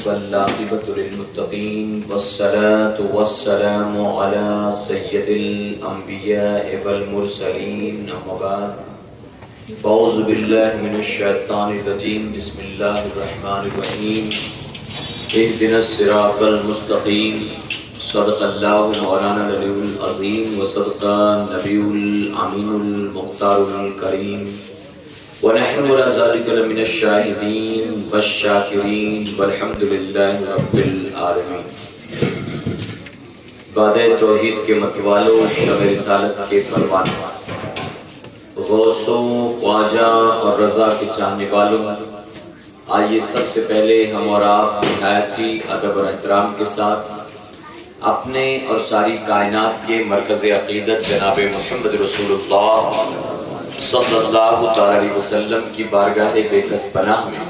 والعاقبۃ للمتقین والصلاة والسلام علی سید الانبیاء والمرسلین اما بعد اعوذ باللہ من الشیطان الرجیم بسم اللہ الرحمن الرحیم اهدنا الصراط المستقیم صدق اللہ مولانا العلی العظیم وصدق النبی الامین المختار الکریم ونحن على ذلك لمن الشاهدين والشاكرين والحمد لله رب العالمين۔ بعد توحید کے متوالوں، شب رسالت کے پروانوں، غوثوں، خواجہ اور رضا کے چاہنے والوں، آئیے سب سے پہلے ہم اور آپ نہایت ہی ادب اور احترام کے ساتھ اپنے اور ساری کائنات کے مرکز عقیدت جناب محمد رسول اللہ صلی اللہ علیہ وسلم کی بارگاہ بے کس پناہ میں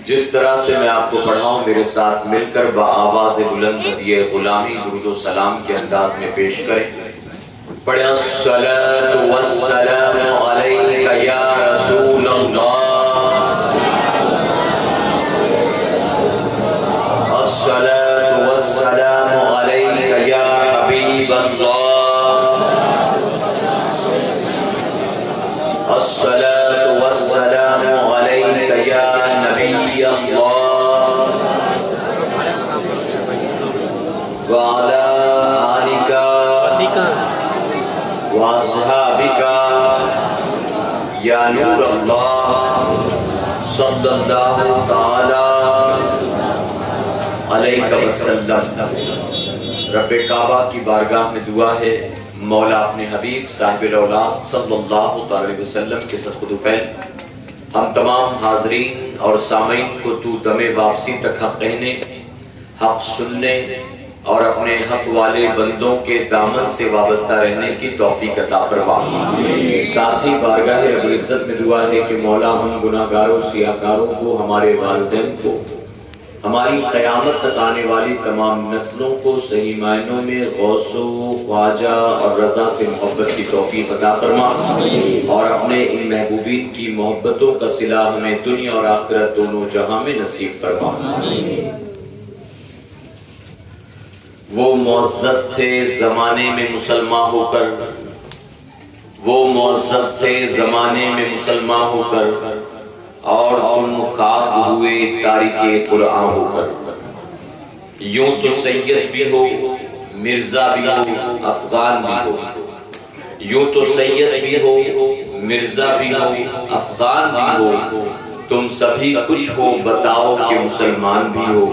جس طرح سے میں آپ کو پڑھاؤں میرے ساتھ مل کر بآواز بلند ہدیہ غلامی درود و سلام کے انداز میں پیش کریں۔ پڑھیں الصلاۃ والسلام علیک یا رسول اللہ، الصلاۃ والسلام علیک یا حبیب اللہ، الصلاة والسلام عليك يا نبي الله وعلى آلك وأصحابك يا نور الله صلى الله تعالى عليك وسلم۔ رب کعبہ کی بارگاہ میں دعا ہے، مولا اپنے حبیب صاحب الاولاد صلی اللہ علیہ وسلم کے صدقہ پہل ہم تمام حاضرین اور سامعین کو تو دم واپسی تک حق کہنے، حق سننے اور اپنے حق والے بندوں کے دامن سے وابستہ رہنے کی توفیق عطا فرما۔ ساتھ ہی بارگاہ رب العزت میں دعا ہے کہ مولا ہم گناہگاروں سیاہکاروں کو، ہمارے والدین کو، ہماری قیامت تک آنے والی تمام نسلوں کو صحیح معنوں میں غوث و خواجہ اور رضا سے محبت کی توفیق عطا فرما، اور اپنے ان محبوبین کی محبتوں کا صلہ ہمیں دنیا اور آخرت دونوں جہاں میں نصیب فرما۔ وہ معزز تھے زمانے میں مسلمان ہو کر، وہ معزز تھے زمانے میں مسلمان ہو کر، اور تم خاک ہوئے تاریخ قرآن ہو کر۔ یوں تو سید بھی ہو، مرزا بھی ہو، افغان بھی ہو، یوں تو سید بھی ہو، مرزا بھی ہو، افغان بھی ہو، تم سبھی کچھ ہو بتاؤ کہ مسلمان بھی ہو۔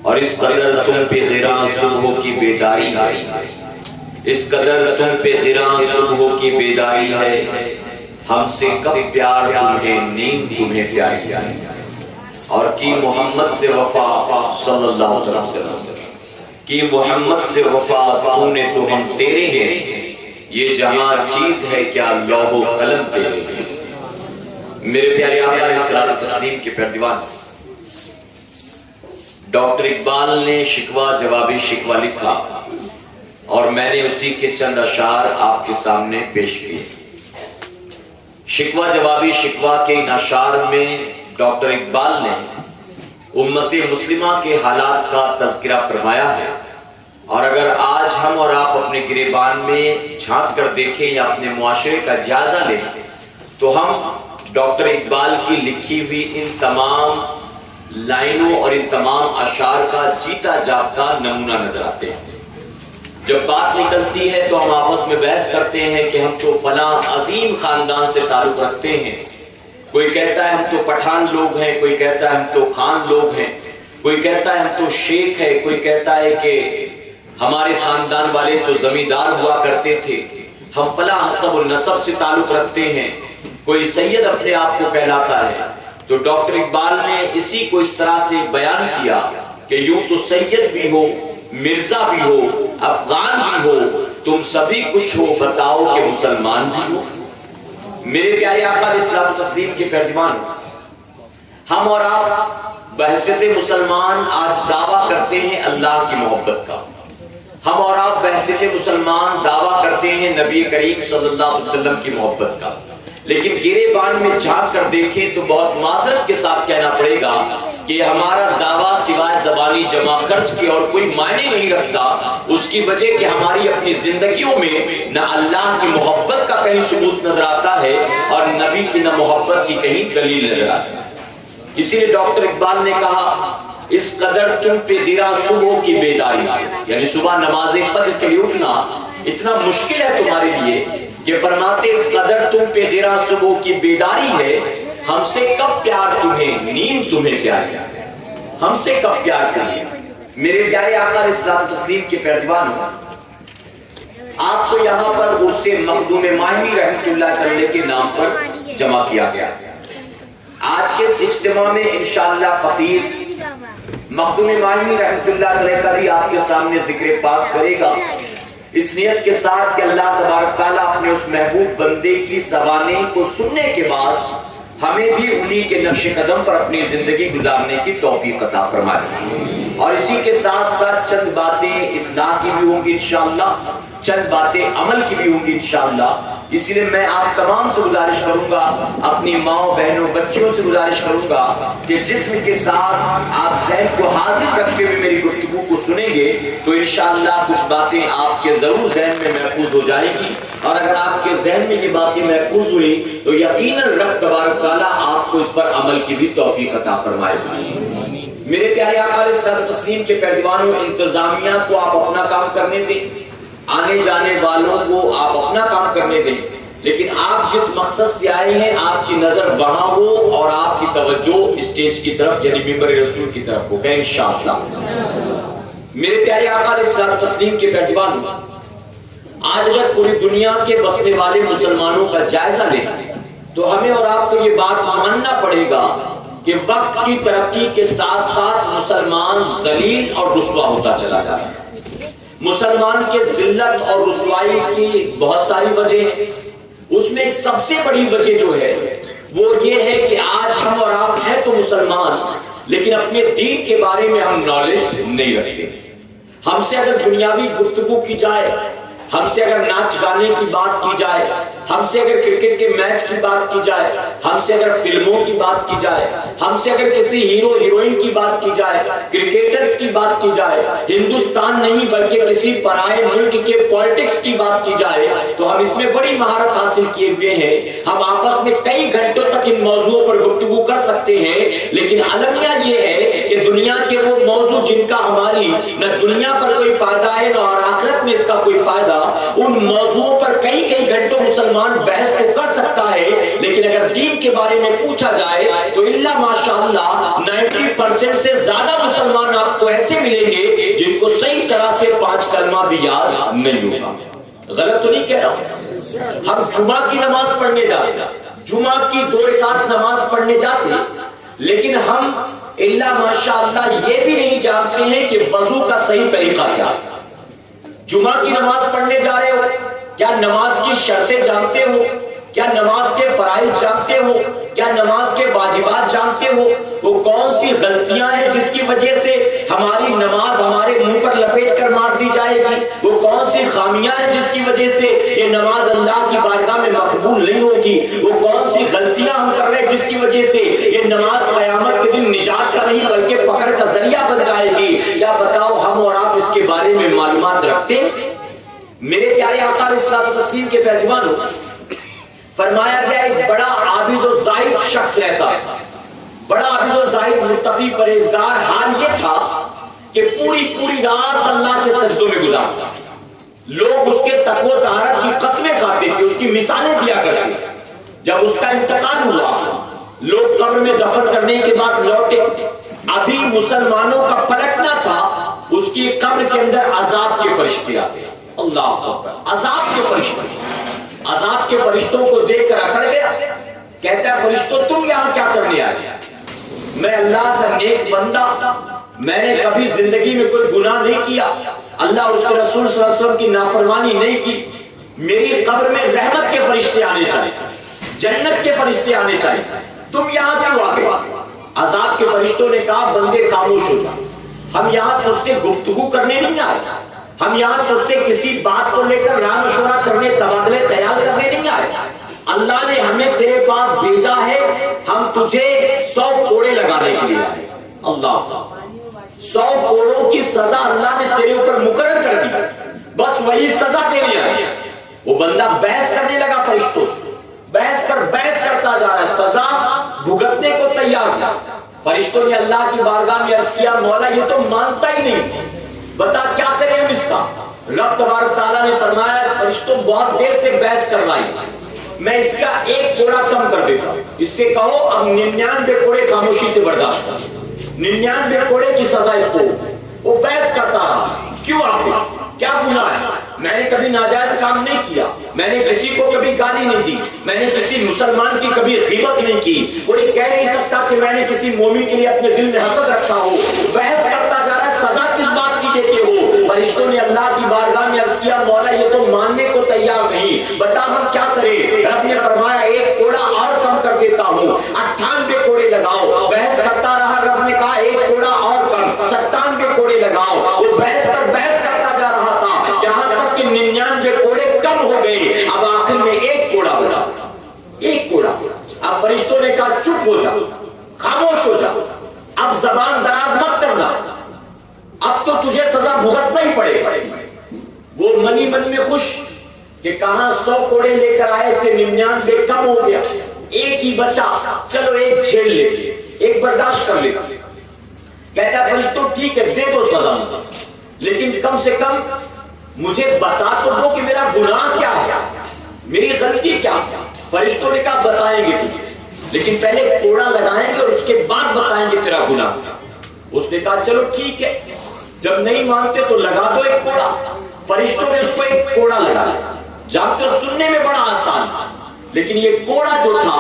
اور اس قدر تم پہ گراں صبح کی بیداری ہے، اس قدر تم پہ گراں صبح کی بیداری ہے، ہم سے کب پیار تمہیں نیند تمہیں پیاری ہے، اور کی محمد سے وفا صلی اللہ علیہ وسلم، کی محمد سے وفا تو نے تو ہم تیرے ہیں، یہ جہاں چیز ہے کیا لوح و قلم تیرے ہیں۔ میرے پیارے آقا علیہ الصلوۃ والتسلیم کے پیروان ڈاکٹر اقبال نے شکوہ جوابی شکوہ لکھا، اور میں نے اسی کے چند اشعار آپ کے سامنے پیش کیے۔ شکوہ جوابی شکوہ کے ان اشعار میں ڈاکٹر اقبال نے امت مسلمہ کے حالات کا تذکرہ فرمایا ہے، اور اگر آج ہم اور آپ اپنے گریبان میں جھانک کر دیکھیں یا اپنے معاشرے کا جائزہ لیں تو ہم ڈاکٹر اقبال کی لکھی ہوئی ان تمام لائنوں اور ان تمام اشعار کا جیتا جاگتا نمونہ نظر آتے ہیں۔ جب بات نکلتی ہے تو ہم آپس میں بحث کرتے ہیں کہ ہم تو فلاں عظیم خاندان سے تعلق رکھتے ہیں، کوئی کہتا ہے ہم تو پٹھان لوگ ہیں، کوئی کہتا ہے ہم تو خان لوگ ہیں، کوئی کہتا ہے ہم تو شیخ ہے، کوئی کہتا ہے کہ ہمارے خاندان والے تو زمیندار ہوا کرتے تھے، ہم فلاں حسب و نسب سے تعلق رکھتے ہیں، کوئی سید اپنے آپ کو کہلاتا ہے۔ تو ڈاکٹر اقبال نے اسی کو اس طرح سے بیان کیا کہ یوں تو سید بھی ہو، مرزا بھی ہو، افغان بھی ہو، تم سبھی کچھ ہو بتاؤ کہ مسلمان بھی ہو۔ میرے پیارے آقا علیہ الصلوۃ والتسلیم کے پیروان، ہم اور آپ بحیثیت مسلمان آج دعویٰ کرتے ہیں اللہ کی محبت کا، ہم اور آپ بحیثیت مسلمان دعویٰ کرتے ہیں نبی کریم صلی اللہ علیہ وسلم کی محبت کا، لیکن گریبان میں جھانک کر دیکھیں تو بہت معذرت کے ساتھ کہنا پڑے گا کہ ہمارا دعویٰ سوائے زبانی جمع خرچ کے اور کوئی معنی نہیں رکھتا، اس کی وجہ کہ ہماری اپنی زندگیوں میں نہ اللہ کی محبت کا کہیں ثبوت نظر آتا ہے اور نبی کی نہ محبت کی کہیں دلیل نظر آتی ہے۔ اسی لیے ڈاکٹر اقبال نے کہا اس قدر تم پہ دیرا صبح کی بیداری، یعنی صبح نماز فجر کے لیے اٹھنا اتنا مشکل ہے تمہارے لیے کہ فرماتے اس قدر تم پہ دیرا صبح کی بیداری ہے، ہم سے کب پیار تمہیں، نیند تمہیں پیار ہے، ہم سے کب پیار تمہیں۔ میرے پیارے آقا علیہ الصلوۃ والتسلیم کے پیروانوں، آپ کو یہاں پر اس مخدوم ماہمی رحمۃ اللہ علیہ کے نام پر جمع کیا گیا۔ آج کے اس اجتماع میں انشاءاللہ فقیر مخدوم ماہمی رحمۃ اللہ علیہ کا بھی آپ کے سامنے ذکر پاک کرے گا، اس نیت کے ساتھ کہ اللہ تبارک تعالیٰ اپنے اس محبوب بندے کی سوانح کو سننے کے بعد ہمیں بھی انہی کے نقش قدم پر اپنی زندگی گزارنے کی توفیق عطا فرمائے۔ اور اسی کے ساتھ ساتھ چند باتیں اصلاح کی بھی ہوں گی انشاءاللہ، چند باتیں عمل کی بھی ہوں گی انشاءاللہ۔ اس لیے میں آپ تمام سے گزارش کروں گا، اپنی ماں بہنوں بچیوں سے گزارش کروں گا کہ جسم کے ساتھ آپ ذہن کو حاضر رکھتے ہوئے میری گفتگو کو سنیں گے تو انشاءاللہ کچھ باتیں آپ کے ضرور ذہن میں محفوظ ہو جائیں گی، اور اگر آپ کے ذہن میں یہ باتیں محفوظ ہوئی تو یقیناً رب تبارک تعالیٰ آپ کو اس پر عمل کی بھی توفیق عطا فرمائے گا۔ میرے پیارے آقا علیہ الصلوۃ والتسلیم کے پیروانوں، انتظامیہ کو آپ اپنا کام کرنے دیں، آنے جانے والوں کو آپ اپنا کام کرنے دیں، لیکن آپ جس مقصد سے آئے ہیں آپ کی نظر وہاں ہو اور آپ کی توجہ اسٹیج کی طرف یعنی ممبر رسول کی طرف ہو گئے انشاءاللہ۔ میرے پیارے آقا علیہ الصلوۃ والتسلیم کے پیروانوں، آج اگر پوری دنیا کے بسنے والے مسلمانوں کا جائزہ لیں تو ہمیں اور آپ کو یہ بات ماننا پڑے گا کہ وقت کی ترقی کے ساتھ ساتھ مسلمان ذلیل اور رسوا ہوتا چلا جا رہا ہے۔ مسلمان کے ذلت اور رسوائی کی بہت ساری وجہ ہیں، اس میں ایک سب سے بڑی وجہ جو ہے وہ یہ ہے کہ آج ہم اور آپ ہیں تو مسلمان، لیکن اپنے دین کے بارے میں ہم نالج نہیں رکھتے۔ ہم سے اگر دنیاوی گفتگو کی جائے، ہم سے اگر ناچ گانے کی بات کی جائے، ہم سے اگر کرکٹ کے میچ کی بات کی جائے، ہم سے اگر فلموں کی بات کی جائے، ہم سے اگر کسی ہیرو ہیروئن کی بات کی جائے، کرکٹرز کی بات کی جائے، ہندوستان نہیں بلکہ کسی پرائے ملک کے پولیٹکس کی بات کی جائے تو ہم اس میں بڑی مہارت حاصل کیے ہوئے ہیں، ہم آپس میں کئی گھنٹوں تک ان موضوعوں پر گفتگو کر سکتے ہیں، لیکن المیہ یہ ہے کہ دنیا کے وہ موضوع جن کا ہماری نہ دنیا پر کوئی فائدہ ہے نہ اور آخرت میں اس کا کوئی فائدہ، ان موضوعوں پر کئی گھنٹوں مسلمان بحث تو کر سکتا ہے، لیکن اگر دین کے بارے میں پوچھا جائے تو اللہ ماشاءاللہ 90% سے زیادہ مسلمان آپ کو ایسے ملیں گے جن کو صحیح طرح سے 5 کلمہ بھی یاد نہیں ہوگا۔ غلط تو نہیں کہہ رہا ہوں؟ ہم جمعہ کی نماز پڑھنے جاتے، جمعہ کی 2 رکعت نماز پڑھنے جاتے، لیکن ہم اللہ ماشاءاللہ یہ بھی نہیں جانتے ہیں کہ وضو کا صحیح طریقہ کیا ہے۔ جمعہ کی نماز پڑھنے جا رہے ہو، کیا نماز کی شرطیں جانتے ہو؟ کیا نماز کے فرائض جانتے ہو؟ کیا نماز کے واجبات جانتے ہو؟ وہ کون سی غلطیاں ہیں جس کی وجہ سے ہماری نماز ہمارے منہ پر لپیٹ کر مار دی جائے گی؟ وہ کون سی خامیاں ہیں جس کی وجہ سے یہ نماز اللہ کی بارگاہ میں مقبول نہیں ہوگی؟ وہ کون سی غلطیاں ہم کر رہے ہیں جس کی وجہ سے یہ نماز قیامت کے دن نجات کا نہیں بلکہ پکڑ کا ذریعہ بن جائے گی؟ کیا بتاؤ ہم اور آپ اس کے بارے میں معلومات رکھتے ہیں؟ میرے پیارے آقا علیہ الصلوۃ والتسلیم کے پیروانوں، فرمایا گیا ایک بڑا عابد و زاہد شخص رہتا ہے، بڑا عابد و زاہد متقی پرہیزگار، حال یہ تھا کہ پوری رات اللہ کے سجدوں میں گزارتا، لوگ اس کے تقوی و طہارت کی قسمیں کھاتے تھے، اس کی مثالیں دیا کرتے۔ جب اس کا انتقال ہوا، لوگ قبر میں دفن کرنے کے بعد لوٹے، ابھی مسلمانوں کا پلٹنا تھا، اس کی قبر کے اندر عذاب کے فرشتے آتے، اللہ اکبر، عذاب کے فرشتوں کو دیکھ کر اکڑ گیا، کہتا ہے فرشتوں تم یہاں کیا کرنے آئے؟ میں اللہ کا نیک بندہ، میں نے کبھی زندگی میں کوئی گناہ نہیں کیا، اللہ اس کے رسول صلی اللہ علیہ وسلم کی نافرمانی نہیں کی، میری قبر میں رحمت کے فرشتے آنے چاہیے، جنت کے فرشتے آنے چاہیے، تم یہاں کیوں آ گئے؟ عذاب کے فرشتوں نے کہا بندے خاموش ہو جا، ہم یہاں تجھ سے گفتگو کرنے نہیں آئے، ہم یہاں تجھ سے کسی بات کو لے کر رائے مشورہ کرنے، تبادلے خیال کرنے نہیں آئے، اللہ نے ہمیں تیرے پاس بھیجا ہے، ہم تجھے 100 کوڑے لگانے کے لیے آئے۔ اللہ 100 کوڑوں کی سزا اللہ نے تیرے اوپر مقرر کر دی، بس وہی سزا تیری ہے۔ وہ بندہ بحث کرنے لگا فرشتوں سے، بحث پر بحث کرتا جا رہا ہے، سزا بھگتنے کو تیار تھا۔ فرشتوں نے اللہ کی بارگاہ میں عرض کیا مولا یہ تو مانتا ہی نہیں، بتا کیا کریں ہم اس کا؟ رب تبارک تعالیٰ نے فرمایا فرشتوں بہت دیر سے بحث کر رہا ہے، میں اس کا ایک کوڑا کم کر دیتا ہوں، اس سے کہو اب 99 کوڑے خاموشی سے برداشت کر، 99 کوڑے کی سزا اس کو۔ وہ بحث کرتا رہا، کیوں آپ کیا گناہ ہے؟ میں نے کبھی ناجائز کام نہیں کیا، میں نے کسی کو کبھی گالی نہیں دی، میں نے کسی مسلمان کی کبھی غیبت نہیں کی، کوئی کہہ نہیں سکتا کہ میں نے کسی مومن کے لیے اپنے دل میں حسد رکھا ہو۔ بحث کرتا جا رہا ہے، سزا کس بات کی دیتے ہو؟ فرشتوں نے اللہ کی بارگاہ میں عرض کیا مولا یہ تو ماننے کو تیار نہیں، بتا ہم کیا کریں؟ رب نے فرمایا ایک کوڑا اور کم کر دیتا ہوں، 98 کوڑے لگاؤ۔ بحث کرتا رہا، رب نے کہا ایک کوڑا اور کم، 97 کوڑے لگاؤ۔ وہ بحث پر بحث کرتا جا رہا تھا، یہاں تک کہ 99 کوڑے کم ہو گئے، اب آخر میں ایک کوڑا بنا، ایک کوڑا۔ اب فرشتوں نے کہا چپ ہو جا، خاموش ہو جا، اب زبان دراز مت کرنا، اب تو تجھے سزا بھگتنا ہی پڑے گا۔ وہ منی من میں خوش کہ کہاں 100 کوڑے لے کر آئے تھے، 99 کم ہو گیا، ایک ہی بچا، چلو ایک جھیل لے، ایک برداشت کر لے۔ کہتا ہے فرشتوں ٹھیک ہے دے دو سزا مجھے، لیکن کم سے کم مجھے بتا تو دو کہ میرا گناہ کیا ہے، میری غلطی کیا ہے۔ فرشتوں نے کہا بتائیں گے تجھے، لیکن پہلے کوڑا لگائیں گے اور اس کے بعد بتائیں گے تیرا گناہ۔ اس نے کہا چلو ٹھیک ہے، جب نہیں مانتے تو لگا دو ایک کوڑا۔ فرشتوں نے اس کو ایک کوڑا لگایا، جانتے سننے میں بڑا آسان، لیکن یہ کوڑا جو تھا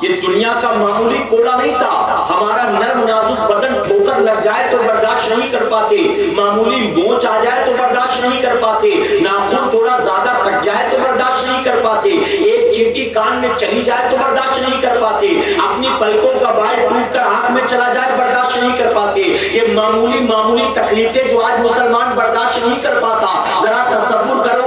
یہ دنیا کا معمولی کوڑا نہیں تھا۔ ہمارا نرم نازک بدن ٹھوکر لگ جائے تو برداشت نہیں کر پاتے، معمولی مونچھ آ جائے تو برداشت نہیں کر پاتے، ناخن تھوڑا زیادہ کٹ جائے تو برداشت نہیں کر پاتے، ایک چینٹی کان میں چلی جائے تو برداشت نہیں کر پاتے، اپنی پلکوں کا بال ٹوٹ کر آنکھ میں چلا جائے برداشت نہیں کر پاتے۔ یہ معمولی تکلیفیں جو آج مسلمان برداشت نہیں کر پاتا، ذرا تصور کرو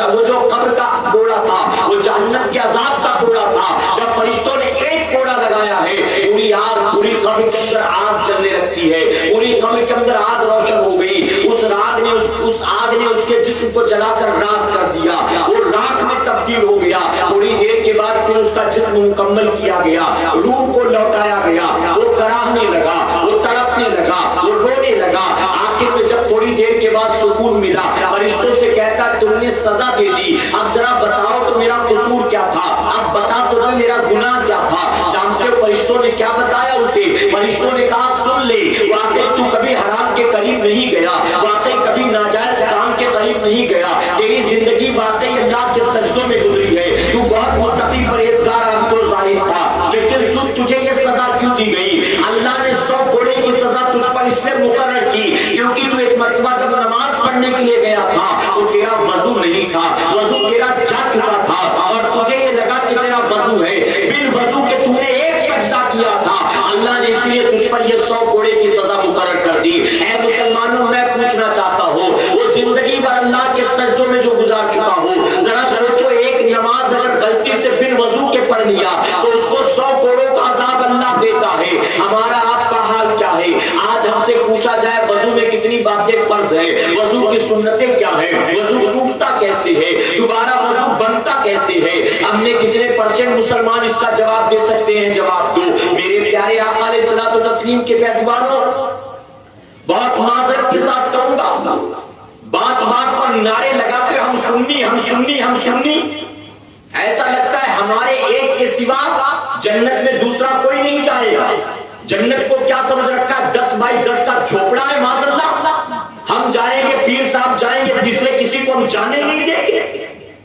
وہ جو قبر کا کوڑا تھا، وہ جہنم کے عذاب کا کوڑا تھا، جب فرشتوں نے ایک کوڑا لگایا ہے پوری آگ، پوری قبر کے اندر آگ جلنے لگتی ہے، پوری قبر کے اندر آگ روشن ہو گئی، اس آگ نے اس کے جسم کو جلا کر راکھ کر دیا، وہ راکھ میں تبدیل ہو گیا۔ تھوڑی دیر کے بعد پھر اس کا جسم مکمل کیا گیا، روح کو لوٹایا گیا، وہ کراہنے لگا، وہ تڑپنے لگا، وہ رونے لگا۔ آخر میں جب تھوڑی دیر کے بعد سکون ملا، فرشتوں سے کہتا تم نے سزا دے دی، اب ذرا بتاؤ تو میرا قصور کیا تھا، اب بتا تو میرا گناہ کیا تھا۔ جانتے ہو فرشتوں نے کیا بتایا اسے؟ فرشتوں نے کہا سن لے، واقعی تو کبھی حرام کے قریب نہیں گیا، واقعی کبھی ناجائز کام کے قریب نہیں گیا، تیری زندگی واقعی اللہ کے سجدوں میں گزری ہے، تو بہت متقی پرہیزگار عابد و زاہد تھا، لیکن تجھے یہ سزا کیوں دی گئی؟ اللہ نے 100 کوڑے کی سزا تجھ پر اس لیے مقرر کی کیونکہ تو ایک مرتبہ جب نماز پڑھنے کے لیے گیا تھا تو تیرا وضو نہیں تھا، وضو تیرا جا چکا تھا، اور تجھے یہ لگا کہ تیرا وضو ہے، بن وضو کے تو نے ایک سجدہ کیا تھا، اللہ نے اس لیے تجھ پر یہ 100 کوڑے کی سزا مقرر کر دی۔ اے مسلمانوں میں پوچھنا چاہتا ہوں، وہ زندگی بھر اللہ کے سجدوں میں جو گزار چکا ہو، ذرا سوچو ایک نماز اگر غلطی سے بن وضو کے پڑھ لیا تو اس کو 100 کوڑوں کا عذاب اللہ دیتا ہے۔ ہمارا آپ کا حال کیا ہے؟ آج ہم سے پوچھا جائے وضو میں کتنی باتیں فرض ہے، وضو کی سنتیں کیا ہے، وضو ٹوٹتا کیسے ہے، دوبارہ وضو بنتا کیسے ہے، ہم نے کتنے پرسنٹ مسلمان اس کا جواب دے سکتے ہیں؟ جواب دو۔ میرے پیارے آقا علیہ الصلوۃ والتسلیم کے پیروانوں، بہت معذرت کے ساتھ کہوں گا، بات بات پر نعرے لگاتے ہم سنی ہم سنی ہم سنی، ایسا لگتا ہے ہمارے ایک کے سوا جنت میں دوسرا کوئی نہیں جائے گا۔ جنت کو کیا سمجھ رکھا ہے؟ 10 بائی 10 کا جھوپڑا ہے معاذ اللہ، ہم جائیں گے، پیر صاحب جائیں گے، تیسرے کسی کو ہم جانے نہیں دیں گے،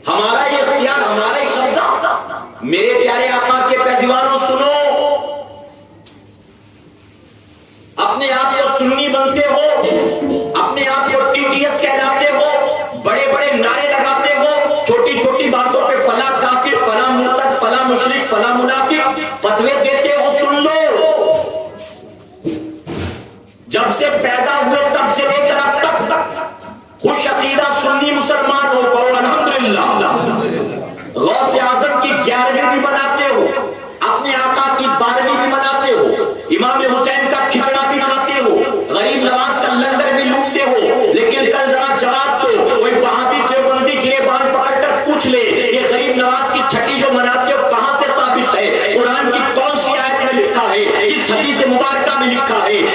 ہمارا یہ اختیار، ہمارا ہی قبضہ۔ میرے پیارے آقا کے پیروانوں سنو، اپنے آپ کو سنی بنتے ہو، اپنے آپ کو ٹی ٹی ایس کہلاتے ہو، بڑے بڑے نعرے لگاتے ہو، چھوٹی چھوٹی باتوں پہ فلاں کافر، فلاں مرتد، فلاں مشرک، فلاں منافق فتوے دیتے ہو، سن لو، جب سے پیدا ہوئے تب سے لے کر اب تک خوش عقیدہ سنی مسلمان ہو، کہو الحمدللہ۔ غوث اعظم کی 11ویں بھی مناتے ہو، اپنے آقا کی 12ویں بھی مناتے ہو، امام حسین کا کھچڑا بھی کھاتے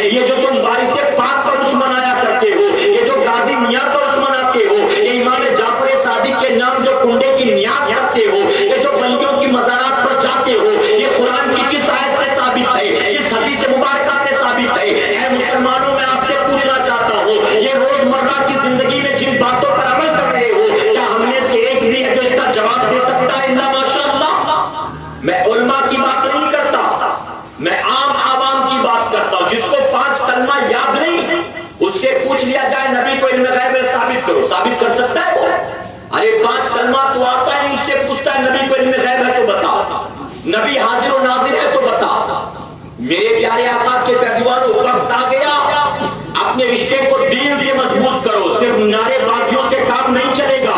یہ جو تم وارث پاک کا عرس منایا کرتے ہو، یہ جو غازی میاں کا عرس مناتے ہو، یہ امام جعفر صادق کے نام جو کنڈے کی نیاز کرتے ہو، یہ جو ولیوں کی مزارات پر جاتے ہو، یہ قرآن کی کس آیت سے ثابت ہے؟ اس حدیث مبارکہ سے ثابت ہے۔ اے مسلمانوں، میں آپ سے پوچھنا چاہتا ہوں، یہ روزمرہ کی زندگی میں جن باتوں پر عمل کر رہے ہو، کیا ہم میں سے ایک بھی ہے جو اس کا جواب دے سکتا ہے؟ اللہ ماشاءاللہ۔ میں علماء کی بات نہیں کرتا، میں عام عوام کی بات کرتا ہوں۔ جس کو 5 کلمہ یاد نہیں، اس سے پوچھ لیا جائے نبی کو علم غیب ثابت کرو، ثابت کر سکتا ہے وہ؟ ارے 5 کلمہ تو آتا ہے، اس سے پوچھتا ہے نبی کو علم غیب ہے تو بتا، نبی حاضر و ناظر ہے تو بتا۔ میرے پیارے آقا کے پیروانوں، وقت آ گیا، اپنے رشتے کو دین سے مضبوط کرو، صرف نعرے بازیوں سے کام نہیں چلے گا۔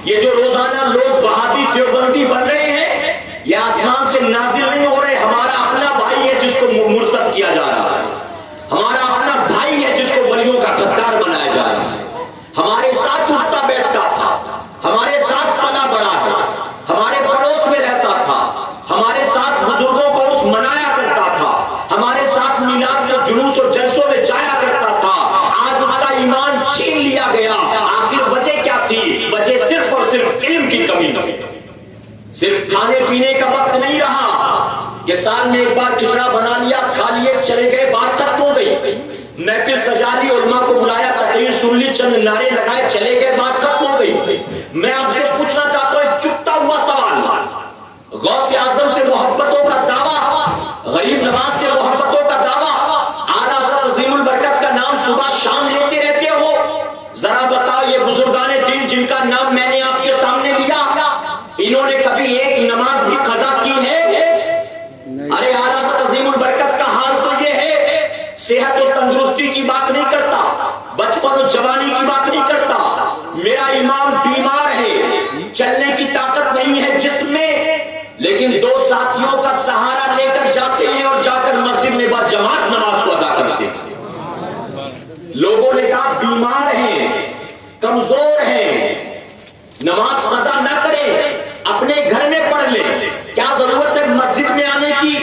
یہ جو روزانہ لوگ وہابی دیوبندی بن رہے ہیں، یہ آسمان سے نازل نہیں ہو رہے، ہمارا اپنا بھائی ہے جس کو مرتد کیا جا رہا ہے، ہمارا اپنا بھائی ہے جس کو ولیوں کا غدار بنایا جا رہا ہے، ہمارے ساتھ اٹھتا بیٹھتا تھا، ہمارے ساتھ پلا بڑا ہے، ہمارے پڑوس میں رہتا تھا، ہمارے ساتھ بزرگوں کو عرس منایا کرتا تھا، ہمارے ساتھ میلاد کے جلوس اور جلسوں میں جایا کرتا تھا، آج اس کا ایمان چھین لیا گیا۔ آخر وجہ کیا تھی؟ وجہ صرف اور صرف علم کی کمی۔ صرف کھانے پینے کا وقت نہیں رہا کہ سال میں ایک بار کھچڑا بنا لیا، کھا لیے، چلے گئے، بات ختم ہو گئی۔ محفل سجا لی، علماء کو بلایا، تقریر سن لی، چند نعرے لگائے، چلے گئے، بات ختم ہو گئی۔ میں آپ سے پوچھنا چاہتا ہوں ایک چپتا ہوا سوال، غوث اعظم سے محبتوں کا دعویٰ، غریب نواز سے محبتوں کا دعویٰ، اعلیٰ حضرت عظیم البرکت کا نام صبح شام لیتے رہتے ہو، ذرا بتاؤ یہ بزرگان دین جن کا نام میں نے آپ کے سامنے لیا، انہوں نے کبھی ایک نماز بھی قضا کی ہے؟ ارے اعلیٰ حضرت عظیم البرکت کا حال تو یہ ہے، صحت و تندرستی کی بات نہیں کرتا، بچپن و جوانی کی بات نہیں کرتا، میرا امام بیمار ہے، چلنے کی طاقت نہیں ہے جسم میں، لیکن 2 ساتھیوں کا سہارا لے کر جاتے ہیں اور جا کر مسجد میں باجماعت نماز کو ادا کرتے ہیں۔ لوگوں نے کہا بیمار ہیں، کمزور ہیں، نماز قضا نہ کریں، اپنے گھر میں پڑھ لیں، کیا ضرورت ہے مسجد میں آنے کی؟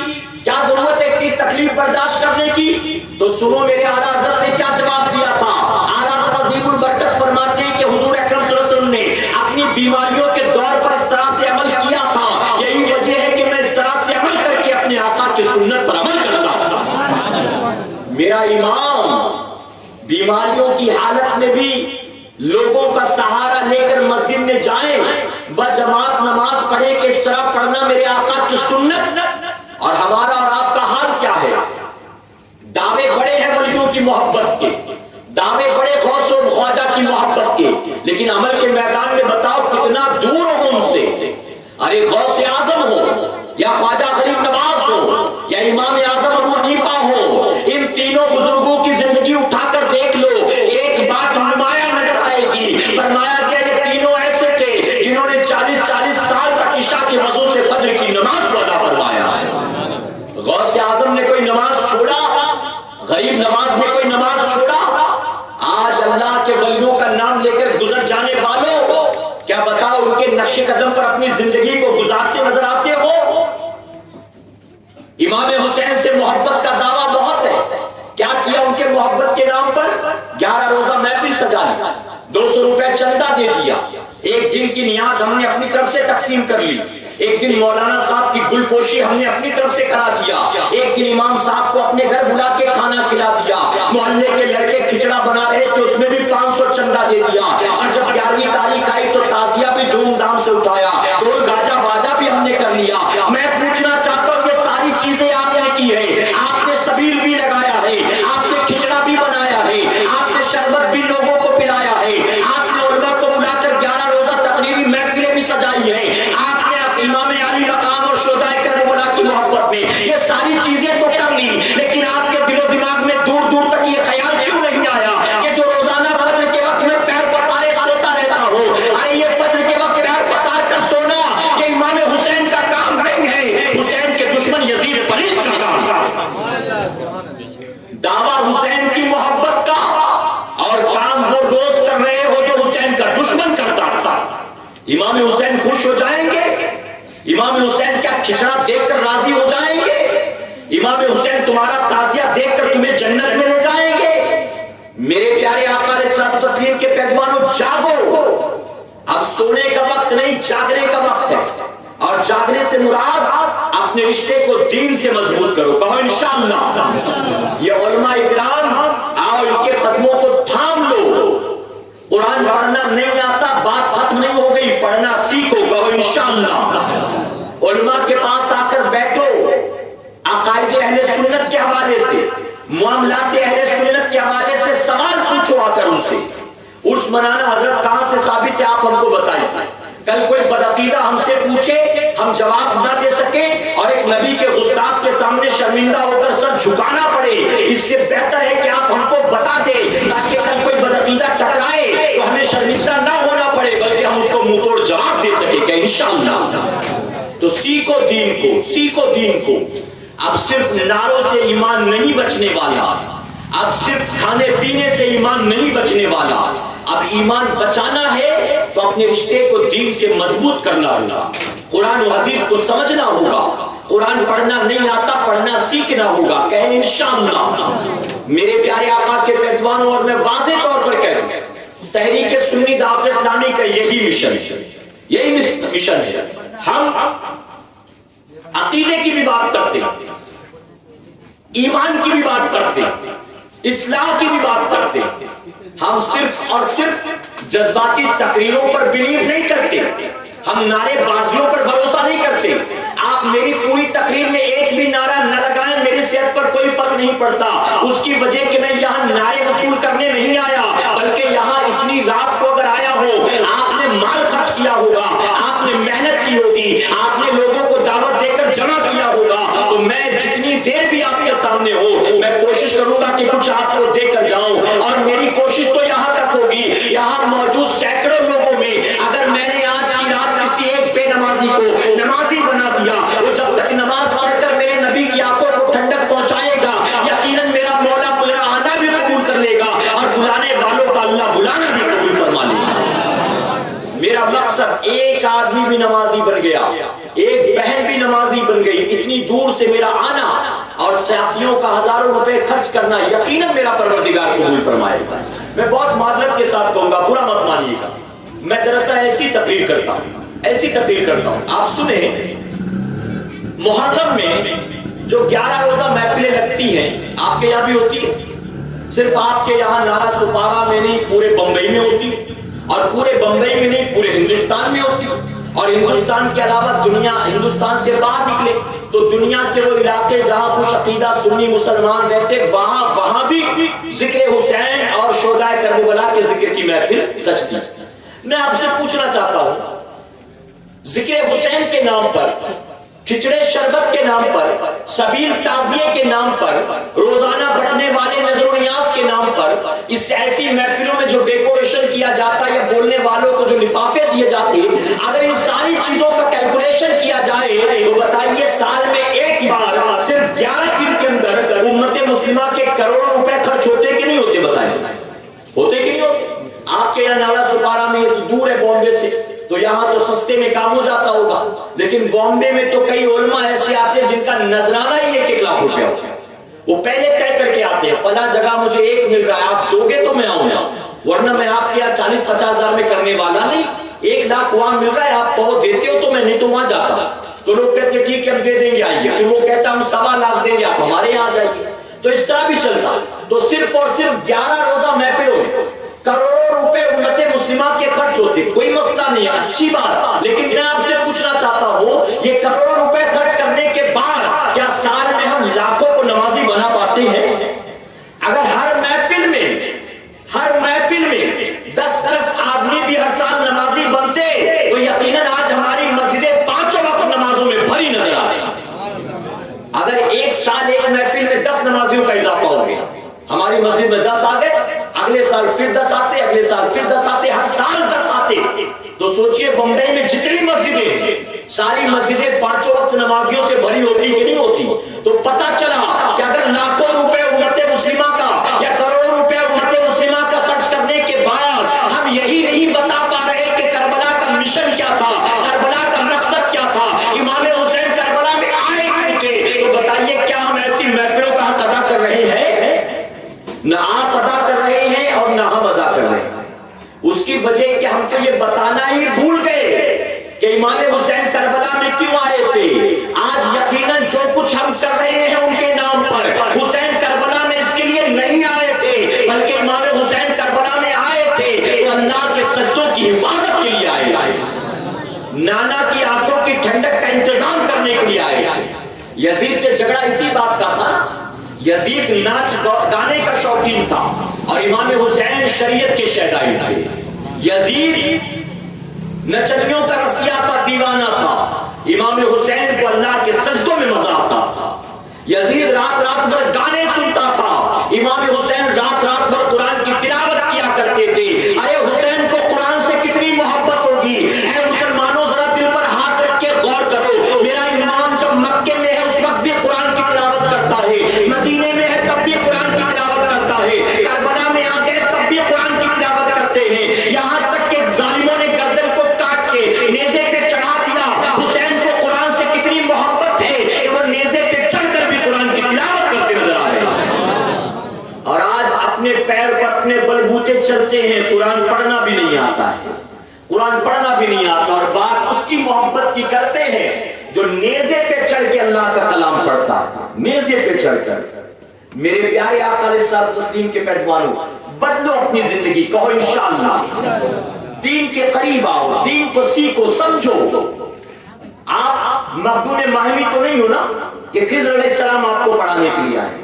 کیا ضرورت ہے اتنی تکلیف برداشت کرنے کی؟ تو سنو میرے اعلیٰ حضرت نے کیا جواب دیا تھا۔ اعلیٰ حضرت عظیم البرکت فرماتے ہیں کہ حضور اکرم صلی اللہ علیہ وسلم نے اپنی بیماریوں کے دور پر اس طرح سے عمل کیا تھا، یہی وجہ ہے کہ میں اس طرح سے عمل کر کے اپنے آقا کی سنت پر عمل کرتا تھا۔ میرا امام بیماریوں کی حالت میں بھی لوگوں کا سہارا لے کر مسجد میں جائیں، بجماعت نماز پڑھے کہ اس طرح پڑھنا میرے آقا کی سنت۔ اور ہمارا اور آپ کا حال کیا ہے؟ دعوے بڑے ہیں ولیوں کی محبت کے، دعوے بڑے غوث و خواجہ کی محبت کے، لیکن عمل کے میدان میں بتاؤ کتنا دور ہو ان سے۔ ارے غوث اعظم ہو یا خواجہ غریب نواز ہو یا امام اعظم ابو حنیفہ ہو، ان تینوں بزرگوں کی زندگی اٹھا کر دیکھ لو، ایک بات نمایاں نظر آئے گی۔ فرمایا کہ یہ تینوں ایسے تھے جنہوں نے 40 سال تک عشاء کی وضو سے فجر کی نماز کو ادا فرمایا ہے۔ غوث اعظم نے کوئی نماز چھوڑا؟ غریب نواز نے کوئی نماز چھوڑا؟ آج اللہ کے ولیوں کا نام لے کر گزر جانے والوں، کیا بتاؤ ان کے نقش قدم پر اپنی زندگی کو گزارتے نظر آتے ہو؟ امام حسین سے محبت کا دعویٰ بہت ہے، کیا کیا ان کے محبت کے نام پر؟ 11 روزہ محفل سجا لی، 200 روپے چندہ دے دیا، ایک دن کی نیاز ہم نے اپنی طرف سے تقسیم کر لی، ایک دن مولانا صاحب کی گل پوشی ہم نے اپنی طرف سے کرا دیا، ایک دن امام صاحب کو اپنے گھر بلا کے کھانا کھلا دیا، محلے کے لڑکے کھچڑا بنا رہے تھے اس میں بھی 500 چندہ دے دیا، اور جب 11ویں تاریخ آئی تو تعزیہ بھی دھوم دھام سے اٹھایا، ڈھول گاجا باجا بھی ہم نے کر لیا۔ میں پوچھنا چاہتا ہوں یہ ساری چیزیں آپ نے کی ہے، آپ نے سبیل بھی لگایا ہے، آپ نے کھچڑا بھی بنایا ہے، آپ نے شربت بھی لوگوں کو پلایا ہے، آپ نے علماء کو بلا کر 11 روزہ تقریری محفلیں بھی سجائی ہے، آپ نے امام علی مقام اور شہدائے کربلا کی محبت میں یہ ساری چیزیں تو کر لی، لیکن آپ کے دل و دماغ میں دور دور تک یہ خیال کیوں نہیں آیا کہ جو روزانہ فجر کے وقت میں پیر پسارے سوتا رہتا ہو، ارے یہ فجر کے وقت پیر پسار کر سونا یہ امام حسین کا کام نہیں ہے، حسین کے دشمن یزید پلید کا کام۔ دعویٰ حسین کی محبت کا اور کام وہ روز کر رہے ہو جو حسین کا دشمن کرتا تھا۔ امام حسین خوش ہو جائیں گے؟ امام حسین کیا کھچڑا دیکھ کر راضی ہو جائیں گے؟ امام حسین تمہارا تعزیہ دیکھ کر تمہیں جنت میں لے جائیں گے۔ میرے پیارے آقا علیہ الصلوۃ والتسلیم کے پیغمبروں، جاگو، اب سونے کا وقت نہیں، جاگنے کا وقت ہے، اور جاگنے سے مراد اپنے رشتے کو دین سے مضبوط کرو، کہو انشاءاللہ۔ یہ علماء اکرام، آؤ ان کے قدموں کو تھام لو۔ قرآن پڑھنا نہیں آتا، بات ختم نہیں ہو گئی، پڑھنا سیکھو، کہو انشاءاللہ۔ علماء کے پاس آ کر بیٹھو، عقائد اہل سنت کے حوالے سے، معاملات اہل سنت کے حوالے سے سوال پوچھو آ کر ان سے۔ عرس منانا حضرت کہاں سے ثابت ہے، آپ ہم کو بتائیے۔ کل کوئی بدعقیدہ ہم سے پوچھے، ہم جواب نہ دے سکیں اور ایک نبی کے گستاخ کے سامنے شرمندہ ہو کر سر جھکانا پڑے، اس سے بہتر ہے کہ آپ ہم کو بتا دیں تاکہ کل کوئی بدعقیدہ ٹکرائے تو ہمیں شرمندہ نہ ہونا پڑے، بلکہ ہم اس کو منہ توڑ جواب دے سکیں کہ انشاءاللہ۔ تو سیکھو دین کو، سیکھو دین کو۔ اب صرف نعروں سے ایمان نہیں بچنے والا، اب صرف کھانے پینے سے ایمان نہیں بچنے والا، اب ایمان بچانا ہے تو اپنے رشتے کو دین سے مضبوط کرنا ہوگا، قرآن و حدیث کو سمجھنا ہوگا، قرآن پڑھنا نہیں آتا، پڑھنا سیکھنا ہوگا، کہیں انشاءاللہ۔ میرے پیارے آقا کے پیغمبروں، اور میں واضح طور پر کہہ دوں، تحریک سنی دعوت اسلامی کا یہی مشن ہے، یہی مشن ہے۔ ہم عقیدے کی بھی بات کرتے ہیں، ایمان کی بھی بات کرتے ہیں، اصلاح کی بھی بات کرتے ہیں۔ ہم صرف اور صرف جذباتی تقریروں پر بلیو نہیں کرتے، ہم نعرے بازیوں پر بھروسہ نہیں کرتے۔ آپ میری پوری تقریر میں ایک بھی نعرہ نہ لگائیں، میری صحت پر کوئی فرق نہیں پڑتا، اس کی وجہ کہ میں یہاں نعرے وصول کرنے نہیں آیا، بلکہ یہاں اتنی رات کو اگر آیا ہو، آپ نے مال خرچ کیا ہوگا، آپ نے محنت کی ہوگی، آپ نے لوگوں کو دعوت دے کر جمع کیا ہوگا، تو میں جتنی دیر بھی آپ کے سامنے ہو، میں کوشش کروں گا کہ کچھ آپ کو دے کر جاؤں، اور میری کوشش تو یہاں تک ہوگی، یہاں موجود سینکڑوں لوگوں میں اگر میں نے آج کی رات کسی ایک بے نمازی کو نمازی بنا دیا، وہ جب تک نماز پڑھ کر میرے نبی کی آنکھوں کو ٹھنڈک پہنچائے گا، یقیناً میرا مولا میرا آنا بھی قبول کر لے گا، اور بلانے والوں کا اللہ بلانا بھی قبول فرما لے گا۔ میرا مقصد ایک آدمی بھی نمازی بن گیا، ایک بہن بھی نمازی بن گئی، اتنی دور سے میرا آنا اور ساتھیوں کا ہزاروں روپے خرچ کرنا، یقیناً میرا پروردگار قبول فرمائے گا۔ میں بہت معذرت کے ساتھ کہوں گا، برا مت مانیے گا، میں دراصل ایسی تقریر کرتا ہوں، ایسی تقریر کرتا ہوں۔ آپ سنیں، محرم میں جو 11 روزہ محفلیں لگتی ہیں، آپ کے یہاں بھی ہوتی ہے، صرف آپ کے یہاں نارا سپارہ میں نہیں، پورے بمبئی میں ہوتی، اور پورے بمبئی میں نہیں، پورے ہندوستان میں ہوتی، اور ہندوستان کے علاوہ دنیا، ہندوستان سے باہر نکلے تو دنیا کے وہ علاقے جہاں خوش عقیدہ سنی مسلمان رہتے، وہاں بھی ذکر حسین اور شہدائے کربلا کے ذکر کی محفل سجتی۔ میں آپ سے پوچھنا چاہتا ہوں، ذکر حسین کے نام پر، کھچڑے شربت کے نام پر، سبیل تعزیے کے نام پر، روزانہ بٹنے والے نظر و نیاز کے نام پر، اس ایسی محفلوں میں جو ڈیکوریشن کیا جاتا ہے یا بولنے والوں کو جو لفافے دیے جاتے ہیں، اگر ان ساری چیزوں کا کیلکولیشن کیا جائے تو بتائیے سال میں ایک بار صرف 11 دن کے اندر امت مسلمہ کے کروڑوں روپے خرچ ہوتے کہ نہیں ہوتے؟ بتائیے، ہوتے کہ نہیں ہوتے؟ آپ کے یہاں نالا سپارہ میں دور ہے بامبے سے، تو یہاں تو سستے میں کام ہو جاتا ہوگا، لیکن بامبے میں تو کئی علماء ایسے آتے ہیں جن کا نذرانہ ہی 1-1 لاکھ روپیہ ہوتا ہے، وہ پہلے طے کر کے آتے ہیں، فلاں جگہ مجھے 1 مل رہا ہے، آپ دو گے تو میں آؤں گا، ورنہ میں آپ کے یہاں 40-50 ہزار میں کرنے والا نہیں، 1 لاکھ وہاں مل رہا ہے، آپ پہنچ دیتے ہو تو میں نہیں تو وہاں جاتا، تو لوگ کہتے ہیں ٹھیک ہے ہم دے دیں گے، آئیے، پھر وہ کہتا ہم 1.25 لاکھ دیں گے، آپ ہمارے یہاں جائیے، تو اس طرح بھی چلتا۔ تو صرف اور صرف 11 روزہ محفلوں میں کروڑوں روپے امت مسلمہ کے خرچ ہوتے، کوئی مسئلہ نہیں ہے، اچھی بات، لیکن میں آپ سے پوچھنا چاہتا ہوں، یہ کروڑوں روپے خرچ کرنے کے بعد کیا سال میں ہم لاکھوں کو نمازی بنا پاتے ہیں؟ اگر ہر محفل میں 10 آدمی بھی ہر سال نمازی بنتے تو یقیناً آج ہماری مسجدیں 5 وقت نمازوں میں بھری نظر آ رہی۔ اگر ایک سال ایک محفل میں 10 نمازیوں کا اضافہ ہو گیا، ہماری مسجد میں 10 آ گئے، اگلے سال پھر 10 آتے، اگلے سال پھر 10 آتے، ہر سال 10 آتے، تو سوچئے بمبئی میں جتنی مسجدیں ہیں، ساری مسجدیں 5 وقت نمازیوں سے بھری ہوتی کہ نہیں ہوتی؟ تو پتہ چلا کہ اگر لاکھوں روپے امت مسلمہ کا یا کروڑوں روپے امت مسلمہ کا خرچ کرنے کے بعد ہم یہی نہیں بتا پا رہے کہ کربلا کا مشن کیا تھا، کربلا کا مقصد کیا تھا، امام حسین کربلا میں آئے کیوں تھے، تو بتائیے کیا ہم ایسے نہ آپ ادا کر رہے ہیں اور نہ ہم ادا کر رہے ہیں. اس کی وجہ کہ ہم تو یہ بتانا ہی بھول گئے کہ امام حسین کربلا میں کیوں آئے تھے. آج یقیناً جو کچھ ہم کر رہے ہیں ان کے نام پر، حسین کربلا میں اس کے لیے نہیں آئے تھے، بلکہ امام حسین کربلا میں آئے تھے تو اللہ کے سجدوں کی حفاظت کے لیے آئے، نانا کی آنکھوں کی ٹھنڈک کا انتظام کرنے کے لیے آئے. یزید سے جھگڑا اسی بات کا تھا. یزید ناچ گانے کا شوقین تھا اور امام حسین شریعت کے شہدائی تھے. یزید نچنیوں کا رسیاتا دیوانہ تھا، امام حسین کو اللہ کے سجدوں میں مزہ آتا تھا. یزید رات رات بھر گانے سنتا تھا، امام حسین رات رات بھر قرآن کی تلاوت کیا کرتے تھے. ارے حسین کو قرآن سے کتنی محبت ہوگی. اے مسلمانوں ذرا دل پر ہاتھ رکھ کے غور کرو. میرا امام جب مکے میں ہے اس وقت بھی قرآن کی تلاوت کرتا ہے، مدینے میں ہے تب بھی قرآن کی تلاوت کرتا ہے، کربلا میں آ گئے تب بھی قرآن کی تلاوت کرتے ہیں. یہاں تک کہ ظالموں نے گردن کو کاٹ کے نیزے پہ چڑھا دیا. حسین کو قرآن سے کتنی محبت ہے کہ وہ نیزے پہ چڑھ کر بھی قرآن کی تلاوت کرتے نظر آ رہے ہیں. اور آج اپنے پیر پر اپنے بلبوتے چلتے ہیں، قرآن پڑھنا بھی نہیں آتا ہے، قرآن پڑھنا بھی نہیں آتا. اور بات اس کی محبت کی کرتے ہیں جو نیزے پہ چڑھ کے اللہ کا کلام پڑھتا ہے، نیزے پہ چڑھ کر. میرے پیارے آقا علیہ الصلوۃ والتسلیم کے پیروانوں، بدلو اپنی زندگی، کہو انشاءاللہ دین کے قریب آؤ، دین کو سیکھو سمجھو. آپ مخدوم ماہمی تو نہیں ہو نا کہ خضر علیہ السلام آپ کو پڑھانے کے لیے آئے.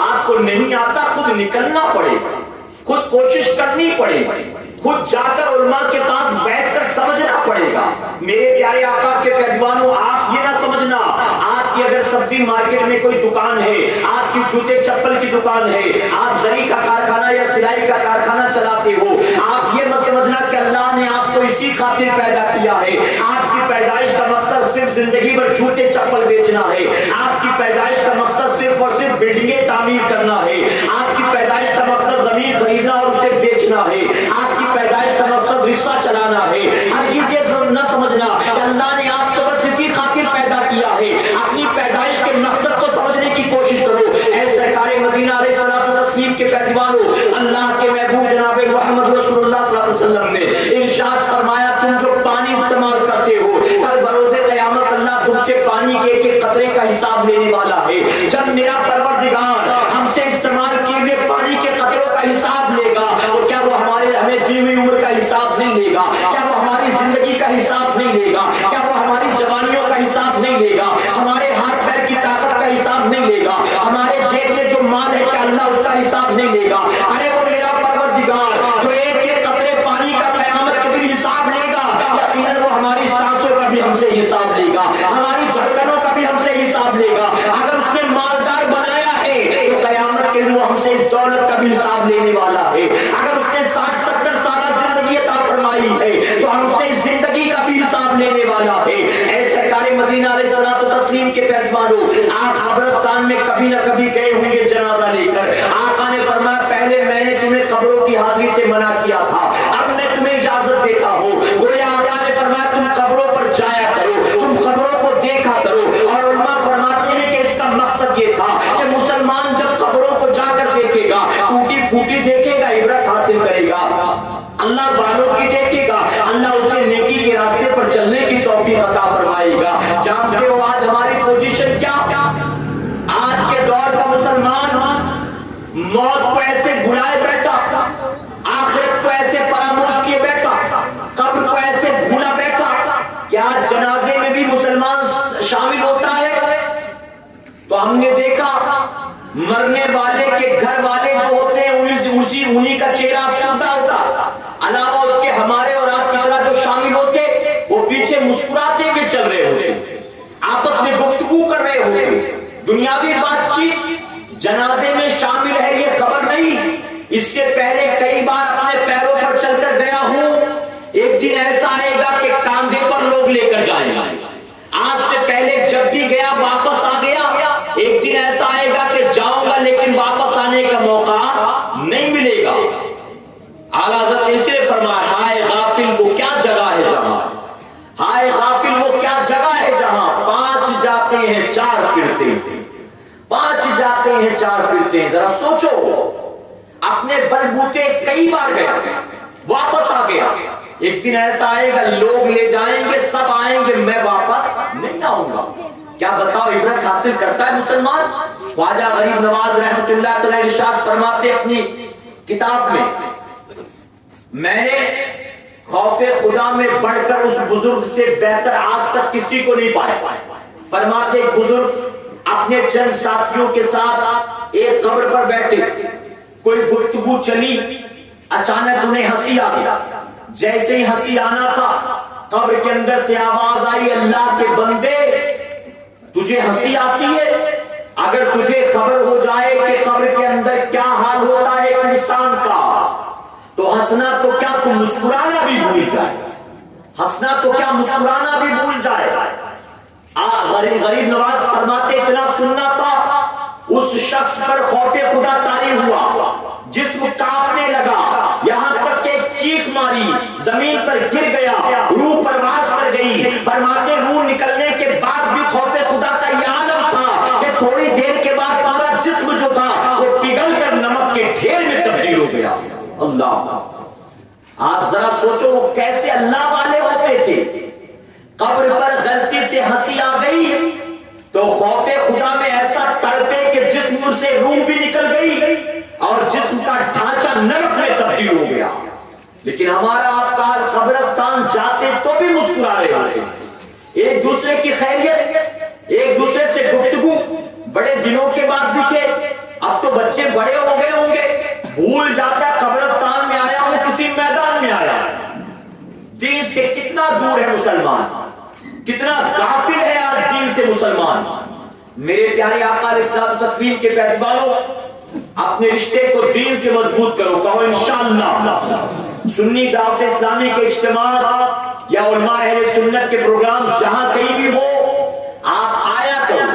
آپ کو نہیں آتا، خود نکلنا پڑے گا، خود کوشش کرنی پڑے گی، خود جا کر علماء کے پاس بیٹھ کر سمجھنا پڑے گا. میرے پیارے آقا کے پیروانوں، آپ یہ نہ سمجھنا آپ کی اگر سبزی مارکیٹ میں کوئی دکان ہے، آپ کی جوتے چپل کی دکان ہے، آپ زری کا کارخانہ یا سلائی کا کارخانہ چلاتے ہو، آپ یہ مت سمجھنا کہ اللہ نے آپ کو اسی خاطر پیدا کیا ہے. آپ کی پیدائش کا مقصد صرف زندگی بھر جوتے چپل بیچنا ہے. آپ کی پیدائش کا مقصد صرف اور صرف بلڈنگیں تعمیر کرنا ہے. آپ کی پیدائش کا مقصد زمین خریدنا اور اسے بیچنا ہے. آپ کی پیدائش کا مقصد رکشہ چلانا ہے. ہرگز یہ نہ سمجھنا کہ اللہ نے آپ کو بس اسی خاطر پیدا کیا ہے. اپنی پیدائش کے مقصد کو سمجھنے کی کوشش کرو. اے سرکار مدینہ علیہ الصلوۃ والتسلیم کے پیروانوں، اللہ کے محبوب جناب محمد رسول اللہ صلی اللہ علیہ وسلم نے ارشاد فرمایا، تم جو پانی استعمال کرتے ہو کل بروز قیامت اللہ تم سے پانی کے ایک ایک قطرے کا حساب لینے والا ہے. جب میرا پروردگار ہم سے استعمال کیے ہوئے پانی کے قطروں کا حساب لے گا تو کیا وہ ہمیں دی ہوئی عمر کا حساب نہیں لے گا؟ کیا وہ ہماری زندگی کا حساب نہیں لے گا؟ کیا وہ ہماری جوانیوں کا حساب نہیں لے گا؟ ہمارے ہاتھ پیر کی طاقت کا حساب نہیں لے گا؟ ہمارے جیب میں جو مال ہے کیا اللہ اس کا حساب نہیں لے گا؟ ارے وہ میرا پروردگار جو ایک ایک قطرے پانی کا قیامت کے دن حساب لے گا، یقیناً وہ ہماری سانسوں کا بھی ہم سے حساب لے گا، ہماری دھڑکنوں کا بھی ہم سے حساب لے گا. اگر اس نے مالدار بنایا ہے تو قیامت کے دن وہ ہم سے اس دولت کا بھی حساب لینے والا ہے. اگر اس نے 60-70 سالہ زندگی عطا فرمائی ہے تو ہم سے اس زندگی کا بھی حساب لینے والا ہے. اے سرکار مدینہ علیہ الصلوۃ والتسلیم کے پیروانوں، آپ قبرستان میں کبھی نہ کبھی گئے ہوں گے جنازہ لے کر. آقا نے فرمایا، پہلے میں نے تمہیں قبروں کی حاضری سے منع کیا تھا، اب میں تمہیں اجازت دیتا ہوں. گویا آقا نے فرمایا تم قبروں پر جایا کرو، تم قبروں کو دیکھا کرو. اور علماء فرماتے ہیں کہ اس کا مقصد یہ تھا کہ مسلمان جب قبروں کو جا کر دیکھے گا، ٹوٹی پھوٹی دیکھے گا، عبرت حاصل کرے گا، اللہ والوں کی دیکھے گا، اللہ اسے نیکی کے راستے پر چلنے کی توفیق عطا فرمائے گا. جانتے ہو آج ہماری پوزیشن کیا؟ آج کے دور کا مسلمان موت کو ایسے بھلائے بیٹھا، آخرت کو ایسے فراموش کیے بیٹھا، قبر کو ایسے بھولا بیٹھا. کیا جنازے میں بھی مسلمان شامل ہوتا ہے؟ تو ہم نے دیکھا مرنے والے کے گھر والے جو ہوتے ہیں انہی کا چہرہ افسردہ ہوتا، علاوہ اس کے ہمارے اور آپ کی طرح جو شامل ہوتے وہ پیچھے مسکراتے ہوئے چل رہے ہوتے، آپس میں گفتگو کر رہے ہوتے، دنیاوی بات چیت. جنازے میں شامل ہے یہ خبر نہیں. اس سے پہلے کئی بار اپنے پیروں پر چل کر گیا ہوں. ایک دن ایسا آئے گا کہ کاندھے پر لوگ لے کر جائیں گے. آج سے پہلے جب بھی گیا واپس آ گیا. ایک دن ایسا آئے گا کہ جاؤں گا لیکن واپس آنے کا موقع نہیں ملے گا. اعلیٰ حضرت نے اسے فرمایا، ہائے غافل وہ کیا جگہ ہے جہاں، ہائے غافل وہ کیا جگہ ہے جہاں 5 جاتے ہیں 4 پھرتے ہیں، 5 جاتے ہیں 4 پھرتے ہیں. ذرا سوچو اپنے بلبوتے کئی بار گیا، واپس آ گیا. ایک دن ایسا آئے گا لوگ لے جائیں گے، سب آئیں گے، میں واپس نہیں آؤں گا. کیا بتاؤ عبرت حاصل کرتا ہے مسلمان. خواجہ غریب نواز رحمۃ اللہ تعالی ارشاد فرماتے اپنی کتاب میں نے خوف خدا میں بڑھ کر اس بزرگ سے بہتر آج تک کسی کو نہیں پایا. فرماتے ایک بزرگ اپنے چند ساتھیوں کے ساتھ ایک قبر پر بیٹھے، کوئی گفتگو چلی، اچانک انہیں ہنسی آ گیا. جیسے ہی ہنسی آنا تھا قبر کے اندر سے آواز آئی، اللہ کے بندے تجھے ہنسی آتی ہے؟ اگر تجھے خبر ہو جائے کہ قبر کے اندر کیا حال ہوتا ہے انسان کا، تو ہنسنا تو کیا تو مسکرانا بھی بھول جائے. ہنسنا تو کیا مسکرانا بھی بھول جائے. غریب نواز فرماتے اتنا سننا تھا، اس شخص پر خوف خدا طاری ہوا، جسم کانپنے لگا، یہاں تک کہ ایک چیخ ماری، زمین پر گر گیا، روح پرواز کر گئی. فرماتے روح نکلنے کے بعد بھی خوف خدا کا یہ عالم تھا کہ تھوڑی دیر کے بعد پورا جسم جو تھا وہ پگھل کر نمک کے ڈھیر میں تبدیل ہو گیا. اللہ، آپ ذرا سوچو وہ کیسے اللہ والے ہوتے تھے. قبر پر غلطی سے ہنسی آ گئی تو خوف خدا میں ایسا تڑپے کہ جسم سے روح بھی نکل گئی اور جسم کا ڈھانچہ نمک میں تبدیل ہو گیا. لیکن ہمارا آپ کا قبرستان جاتے تو بھی مسکرا رہے ہوتے ہیں، ایک دوسرے کی خیریت، ایک دوسرے سے گفتگو. بڑے دنوں کے بعد دکھے، اب تو بچے بڑے ہو گئے ہوں گے، بھول جاتا قبرستان میں آیا ہوں، کسی میدان میں آیا. دین سے کتنا دور ہے مسلمان، کتنا غافل ہے آج دین سے مسلمان. میرے پیارے آقا علیہ الصلوۃ والتسلیم کے پیروانوں، اپنے رشتے کو دین سے مضبوط کرو. کہو انشاءاللہ. سنی دعوت اسلامی کے اجتماعات یا علماء اہل سنت کے پروگرام جہاں کہیں بھی ہو، آپ آیا کرو،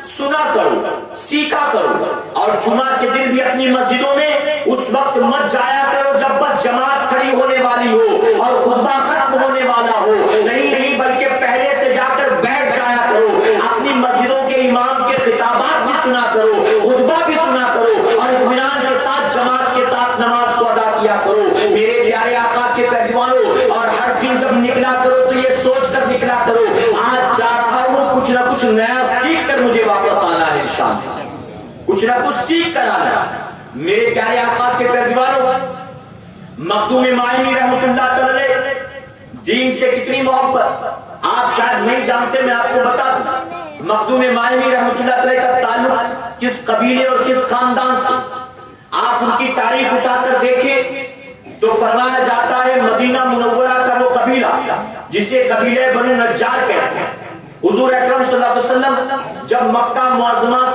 سنا کرو، سیکھا کرو. اور جمعہ کے دن بھی اپنی مسجدوں میں اس وقت مت جایا کرو جب بس جماعت کھڑی ہونے والی ہو اور خطبہ ختم ہونے والا ہو. نہیں بلکہ پہلے سے جا کر بیٹھ جایا کرو. اپنی مسجدوں کے امام کے خطابات بھی سنا کرو، خطبہ بھی سنا کرو اور اطمینان کے ساتھ جماعت کے ساتھ نماز کو ادا کیا کرو. میرے پیارے آقا کے پیروانوں، اور ہر دن جب نکلا کرو تو یہ سوچ کر نکلا کرو آج جا رہا ہوں کچھ نہ کچھ نیا سیکھ کر مجھے واپس آنا ہے. انشاءاللہ کچھ نہ کچھ سیکھ کر آنا. میرے پیارے آقا کے پیروانوں، مخدوم مائمی رحمۃ اللہ تعالی دین سے کتنی محبت آپ شاید نہیں جانتے، میں آپ کو بتا دوں. مخدوم مائمی رحمۃ اللہ تعالی کا تعلق کس قبیلے اور کس خاندان سے، آپ ان کی تاریخ اٹھا کر دیکھیں تو فرمایا جاتا ہے مدینہ منورہ کا وہ قبیلہ جسے قبیلہ بنو نجار کہتے ہیں. حضور اکرم صلی اللہ علیہ وسلم جب مکہ معظمہ سے